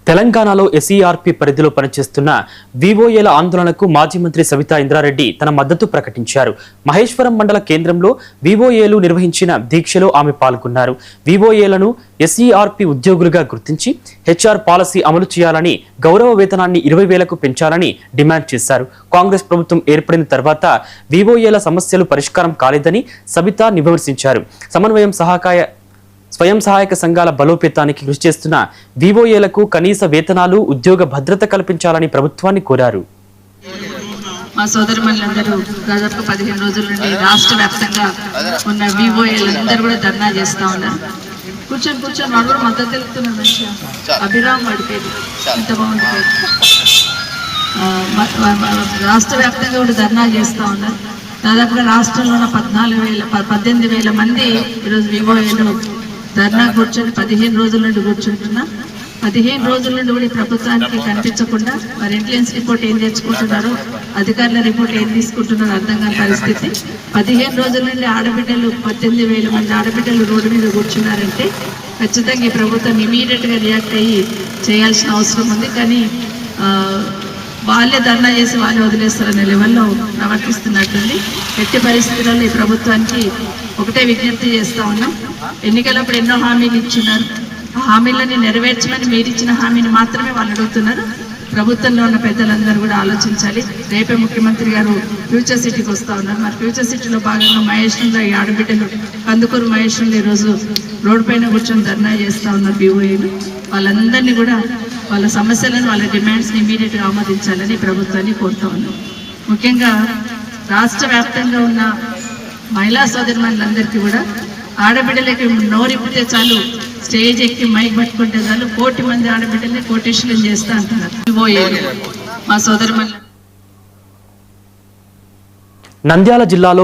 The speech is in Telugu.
తెలంగాణలో ఎస్ఈఆర్పీ పరిధిలో పనిచేస్తున్న వివోఏల ఆందోళనకు మాజీ మంత్రి సవితా ఇంద్రారెడ్డి తన మద్దతు ప్రకటించారు. మహేశ్వరం మండల కేంద్రంలో వివోఏలు నిర్వహించిన దీక్షలో ఆమె పాల్గొన్నారు. వివోఏలను ఎస్ఈఆర్పీ ఉద్యోగులుగా గుర్తించి హెచ్ఆర్ పాలసీ అమలు చేయాలని, గౌరవ వేతనాన్ని 20,000కు పెంచాలని డిమాండ్ చేశారు. కాంగ్రెస్ ప్రభుత్వం ఏర్పడిన తర్వాత వివోఏల సమస్యలు పరిష్కారం కాలేదని సవితా విమర్శించారు. స్వయం సహాయక సంఘాల బలోపేతానికి కృషి చేస్తున్న వివోఏలకు కనీస వేతనాలు, ఉద్యోగ భద్రత కల్పించాలని ప్రభుత్వాన్ని కోరారు. మా సోదరులందరూ దాదాపు 15 రోజుల నుండి రాష్ట్ర వ్యాప్తంగా ఉన్న వివోఏలందరూ కూడా ధర్నా చేస్తా ఉన్నారు. కూర్చొని వాడు కూడా మద్దతు తెలుపుతున్నారు. మంచిగా అభిరామ్ వాడిపోయింది, ఎంత బాగుంటుంది. రాష్ట్ర వ్యాప్తంగా కూడా ధర్నా చేస్తా ఉన్నారు. దాదాపుగా రాష్ట్రంలో ఉన్న 18,000 మంది ఈరోజు వివోఏలు ధర్నా కూర్చొని 15 రోజుల నుండి కూర్చుంటున్నా. 15 రోజుల నుండి కూడా ప్రభుత్వానికి కనిపించకుండా మరి ఇంటెలిజెన్స్ రిపోర్ట్ ఏం తెచ్చుకుంటున్నారో, అధికారుల రిపోర్ట్ ఏం తీసుకుంటున్నారో అర్థం కాని పరిస్థితి. 15 రోజుల నుండి ఆడబిడ్డలు 18,000 మంది ఆడబిడ్డలు రోడ్డు మీద కూర్చున్నారంటే ఖచ్చితంగా ఈ ప్రభుత్వం ఇమీడియట్గా రియాక్ట్ అయ్యి చేయాల్సిన అవసరం ఉంది. కానీ వాళ్ళే ధర్నా చేసి వాళ్ళే వదిలేస్తారనే లెవెల్లో ప్రవర్తిస్తున్నట్టుంది. ఎట్టి పరిస్థితుల్లో ఈ ప్రభుత్వానికి ఒకటే విజ్ఞప్తి చేస్తా ఉన్నాం. ఎన్నికలప్పుడు ఎన్నో హామీలు ఇచ్చినారు. ఆ హామీలని నెరవేర్చమని మీరు ఇచ్చిన హామీని మాత్రమే వాళ్ళు అడుగుతున్నారు. ప్రభుత్వంలో ఉన్న పెద్దలందరూ కూడా ఆలోచించాలి. రేపే ముఖ్యమంత్రి గారు ఫ్యూచర్ సిటీకి వస్తూ ఉన్నారు. మరి ఫ్యూచర్ సిటీలో భాగంగా మహేశ్వరంలో ఈ ఆడబిడ్డలు కందుకూరు మహేశ్వరంలో ఈరోజు రోడ్డు పైన కూర్చొని ధర్నా చేస్తూ ఉన్నారు వివోఏలు. వాళ్ళందరినీ కూడా వాళ్ళ సమస్యలను, వాళ్ళ డిమాండ్స్ని ఇమీడియట్గా ఆమోదించాలని ప్రభుత్వాన్ని కోరుతూ ఉన్నాం. ముఖ్యంగా రాష్ట్ర వ్యాప్తంగా ఉన్న మహిళా సోదరులందరికీ కూడా ఆడబిడ్డలకి నోరిప్పితే చాలు, స్టేజ్ ఎక్కి మైక్ పట్టుకుంటే చాలు 1 కోటి మంది ఆడబిడ్డల్ని కోటేశ్వరం చేస్తా అంటున్నారు మా సోదరు. నంద్యాల జిల్లాలో